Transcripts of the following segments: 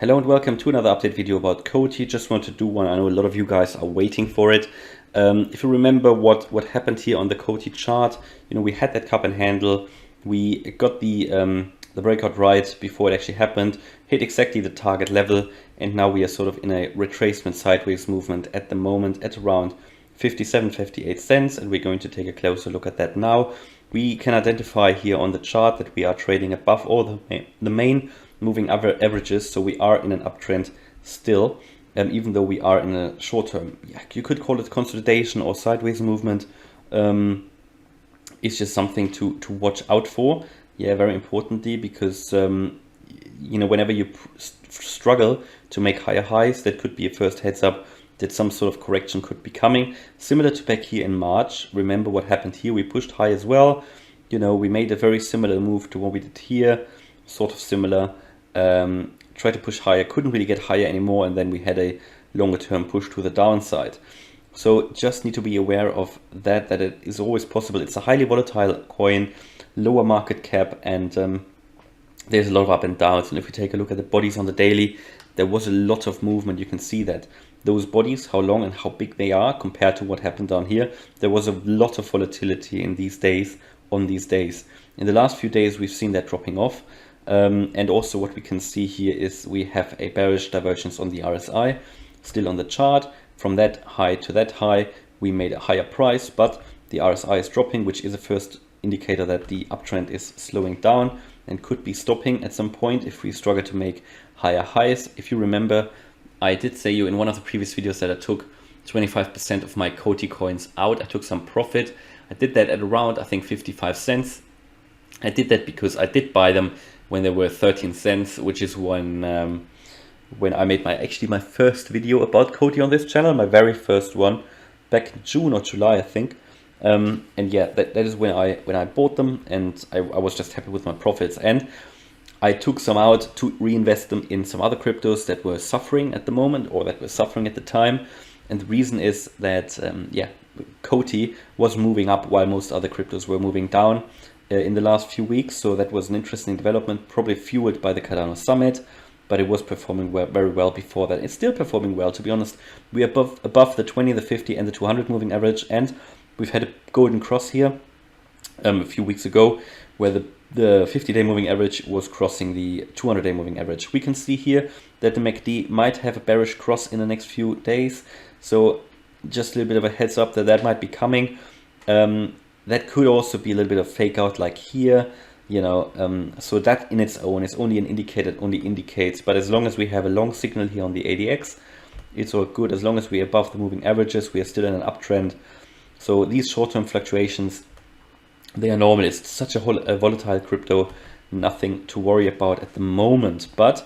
Hello and welcome to another update video about Coti. Just want to do one. I know a lot of you guys are waiting for it. If you remember what happened here on the Coti chart, we had that cup and handle. We got the breakout right before it actually happened, hit exactly the target level, and now we are sort of in a retracement sideways movement at the moment at around 57.58 cents, and we're going to take a closer look at that now. We can identify here on the chart that we are trading above all the main moving averages, so we are in an uptrend still, even though we are in a short-term, you could call it consolidation or sideways movement. It's just something to watch out for, very importantly, because whenever you struggle to make higher highs, that could be a first heads up that some sort of correction could be coming, similar to back here in March. Remember what happened here? We pushed high as well. We made a very similar move to what we did here, sort of similar. Tried to push higher, couldn't really get higher anymore, and then we had a longer term push to the downside. So just need to be aware of that it is always possible. It's a highly volatile coin, lower market cap, and there's a lot of up and downs. And if we take a look at the bodies on the daily, there was a lot of movement. You can see that those bodies, how long and how big they are compared to what happened down here, there was a lot of volatility in these days, on these days. In the last few days, we've seen that dropping off. And also what we can see here is we have a bearish divergence on the RSI still on the chart. From that high to that high, we made a higher price, but the RSI is dropping, which is a first indicator that the uptrend is slowing down and could be stopping at some point if we struggle to make higher highs. If you remember, I did say you in one of the previous videos that I took 25% of my Coti coins out. I took some profit. I did that at around, I think, 55 cents. I did that because I did buy them when they were 13 cents, which is when I made my first video about Coti on this channel, my very first one, back in June or July, I think. And yeah, that is when I bought them, and I was just happy with my profits. And I took some out to reinvest them in some other cryptos that were suffering at the moment, or that were suffering at the time. And the reason is that Coti was moving up while most other cryptos were moving down in the last few weeks. So that was an interesting development, probably fueled by the Cardano summit, but it was performing very well before that. It's still performing well, to be honest. We are above the 20, the 50 and the 200 moving average, and we've had a golden cross here a few weeks ago where the 50-day moving average was crossing the 200-day moving average. We can see here that the MACD might have a bearish cross in the next few days, so just a little bit of a heads up that might be coming. That could also be a little bit of fake out like here, so that in its own is only an indicator, it only indicates, but as long as we have a long signal here on the ADX, it's all good. As long as we're above the moving averages, we are still in an uptrend. So these short-term fluctuations, they are normal. It's such a volatile crypto, nothing to worry about at the moment. But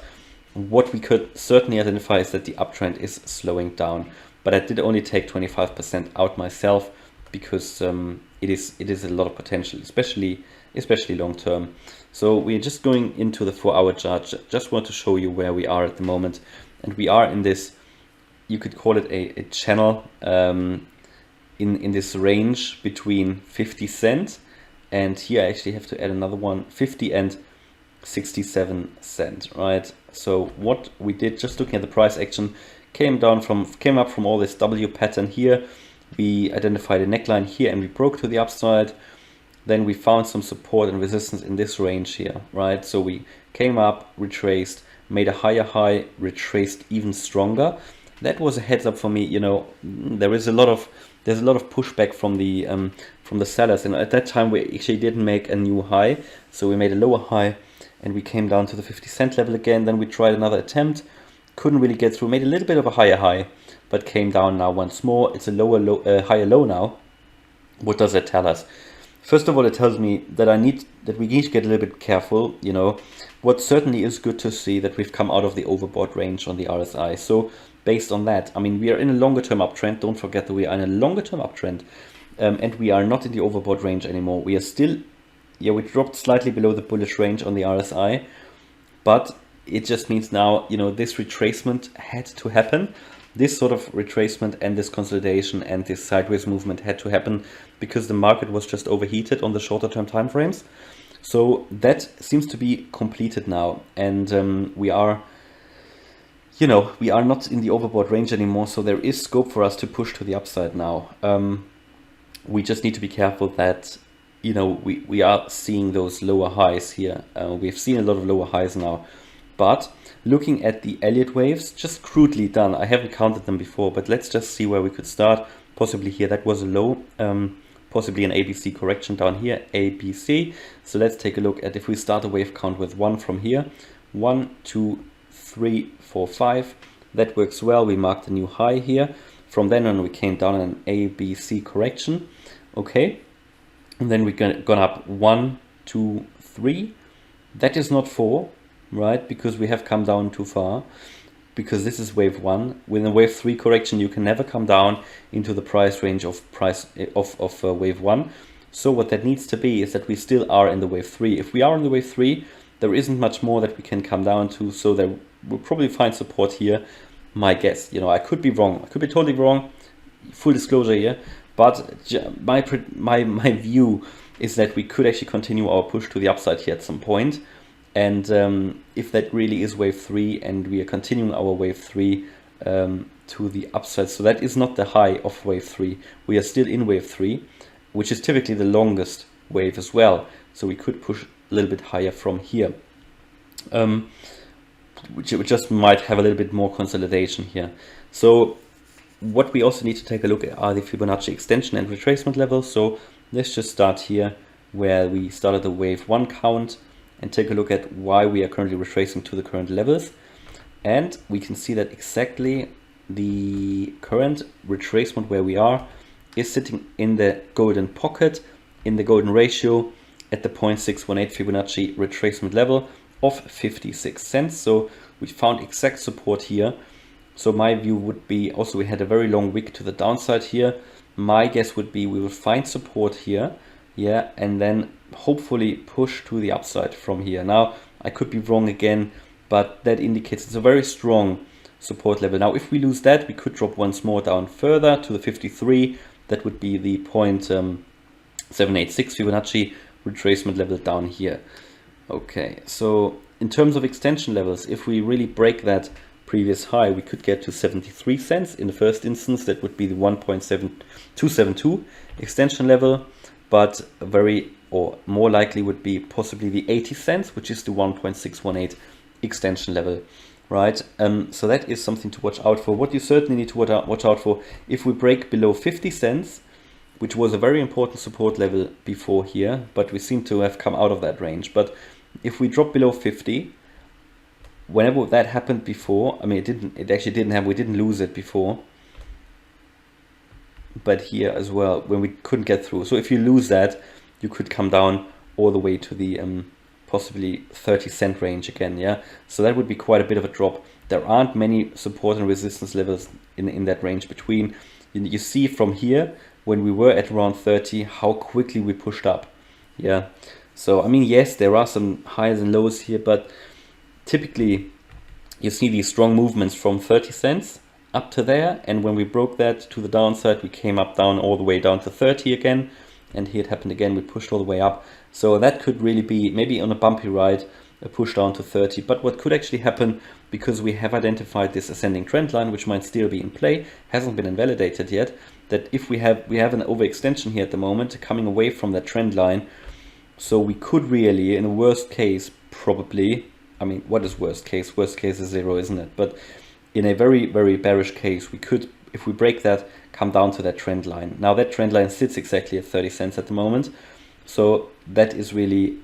what we could certainly identify is that the uptrend is slowing down. But I did only take 25% out myself because it is a lot of potential, especially long term. So we're just going into the 4-hour chart. Just want to show you where we are at the moment, and we are in this, you could call it a channel in this range between 50 cents, and here I actually have to add another one, 50 and 67 cents, right? So what we did, just looking at the price action, came up from all this W pattern here. We identified a neckline here and we broke to the upside. Then we found some support and resistance in this range here, right? So we came up, retraced, made a higher high, retraced even stronger. That was a heads up for me. There's a lot of pushback from the sellers, and at that time we actually didn't make a new high, so we made a lower high and we came down to the 50 cent level again. Then we tried another attempt, couldn't really get through, made a little bit of a higher high, but came down now once more. It's a higher low now. What does that tell us? First of all, it tells me that we need to get a little bit careful. What certainly is good to see that we've come out of the overbought range on the RSI. So based on that, we are in a longer term uptrend. Don't forget that we are in a longer term uptrend, and we are not in the overbought range anymore. We are still, we dropped slightly below the bullish range on the RSI, but it just means now, this retracement had to happen. This sort of retracement and this consolidation and this sideways movement had to happen because the market was just overheated on the shorter term time frames. So that seems to be completed now, and we are you know, we are not in the overbought range anymore, so there is scope for us to push to the upside now. We just need to be careful that, you know, we are seeing those lower highs here. We've seen a lot of lower highs now, but looking at the Elliott waves, just crudely done, I haven't counted them before, but let's just see where we could start. Possibly here, that was a low, possibly an ABC correction down here, ABC. So let's take a look at if we start a wave count with 1 from here, 1, 2, 3, 4, 5. That works well. We marked a new high here. From then on, we came down in an ABC correction. Okay, and then we're gone up 1, 2, 3. That is not 4, right? Because we have come down too far. Because this is wave 1. With a wave 3 correction, you can never come down into the price range of wave 1. So what that needs to be is that we still are in the wave 3. If we are in the wave 3, there isn't much more that we can come down to. So there we'll probably find support here. My guess, you know, I could be wrong. I could be totally wrong. Full disclosure here. But my view is that we could actually continue our push to the upside here at some point. And if that really is wave 3 and we are continuing our wave 3 to the upside, so that is not the high of wave 3. We are still in wave 3, which is typically the longest wave as well. So we could push a little bit higher from here, which just might have a little bit more consolidation here. So what we also need to take a look at are the Fibonacci extension and retracement levels. So let's just start here where we started the wave 1 count and take a look at why we are currently retracing to the current levels. And we can see that exactly the current retracement where we are is sitting in the golden pocket, in the golden ratio at the 0.618 Fibonacci retracement level of 56 cents. So we found exact support here. So my view would be, also we had a very long wick to the downside here. My guess would be we will find support here, yeah, and then hopefully push to the upside from here. Now I could be wrong again, but that indicates it's a very strong support level. Now if we lose that, we could drop once more down further to the 53. That would be the 0.786 Fibonacci retracement level down here. Okay, so in terms of extension levels, if we really break that previous high, we could get to 73 cents in the first instance. That would be the 1.7272 extension level, but very, or more likely would be possibly the 80 cents, which is the 1.618 extension level, right? So that is something to watch out for. What you certainly need to watch out for, if we break below 50 cents, which was a very important support level before here, but we seem to have come out of that range. But if we drop below 50, whenever that happened before, I mean, it actually didn't happen, we didn't lose it before, but here as well, when we couldn't get through. So if you lose that, you could come down all the way to the possibly 30 cent range again, yeah? So that would be quite a bit of a drop. There aren't many support and resistance levels in that range between. You see from here, when we were at around 30, how quickly we pushed up, yeah? So, I mean, yes, there are some highs and lows here, but typically you see these strong movements from 30 cents up to there, and when we broke that to the downside, we came up down all the way down to 30 again, and here it happened again, we pushed all the way up. So that could really be, maybe on a bumpy ride, a push down to 30. But what could actually happen, because we have identified this ascending trend line, which might still be in play, hasn't been invalidated yet, that if we have an overextension here at the moment, coming away from that trend line, so we could really, in a worst case, probably, I mean, what is worst case? Worst case is 0, isn't it? But in a very, very bearish case, we could, if we break that, come down to that trend line. Now that trend line sits exactly at 30 cents at the moment. So that is really,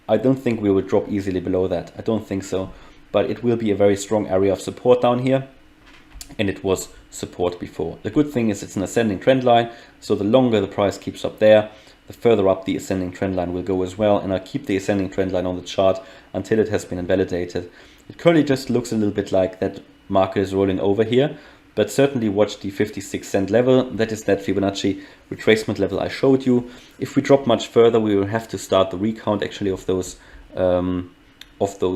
I don't think we will drop easily below that. I don't think so. But it will be a very strong area of support down here. And it was support before. The good thing is it's an ascending trend line. So the longer the price keeps up there, the further up the ascending trend line will go as well. And I'll keep the ascending trend line on the chart until it has been invalidated. It currently just looks a little bit like that market is rolling over here. But certainly watch the 56 cent level. That is that Fibonacci retracement level I showed you. If we drop much further, we will have to start the recount actually of those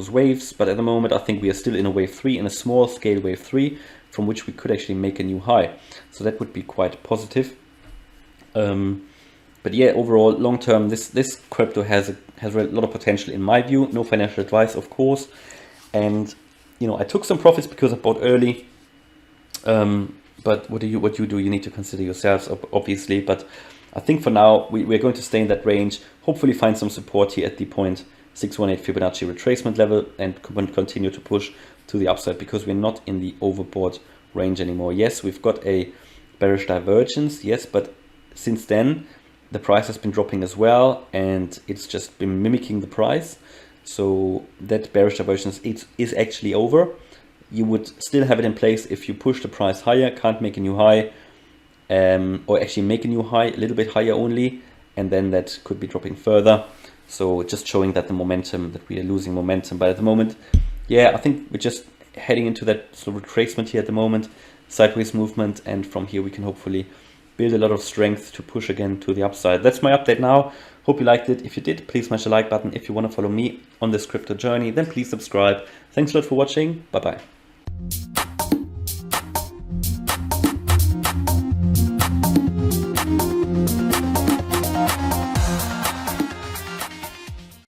waves. But at the moment, I think we are still in a wave 3, in a small scale wave 3, from which we could actually make a new high. So that would be quite positive. But yeah, overall, long term, this crypto has a lot of potential in my view. No financial advice, of course. And you know, I took some profits because I bought early. But what you do, you need to consider yourselves, obviously. But I think for now, we're going to stay in that range, hopefully find some support here at the 0.618 Fibonacci retracement level and continue to push to the upside, because we're not in the overbought range anymore. Yes, we've got a bearish divergence, yes, but since then, the price has been dropping as well, and it's just been mimicking the price. So that bearish divergence is actually over. You would still have it in place if you push the price higher, can't make a new high, or actually make a new high, a little bit higher only, and then that could be dropping further. So just showing that the momentum, that we are losing momentum. But at the moment, yeah, I think we're just heading into that sort of retracement here at the moment, sideways movement, and from here we can hopefully build a lot of strength to push again to the upside. That's my update now. Hope you liked it. If you did, please smash the like button. If you want to follow me on this crypto journey, then please subscribe. Thanks a lot for watching. Bye bye.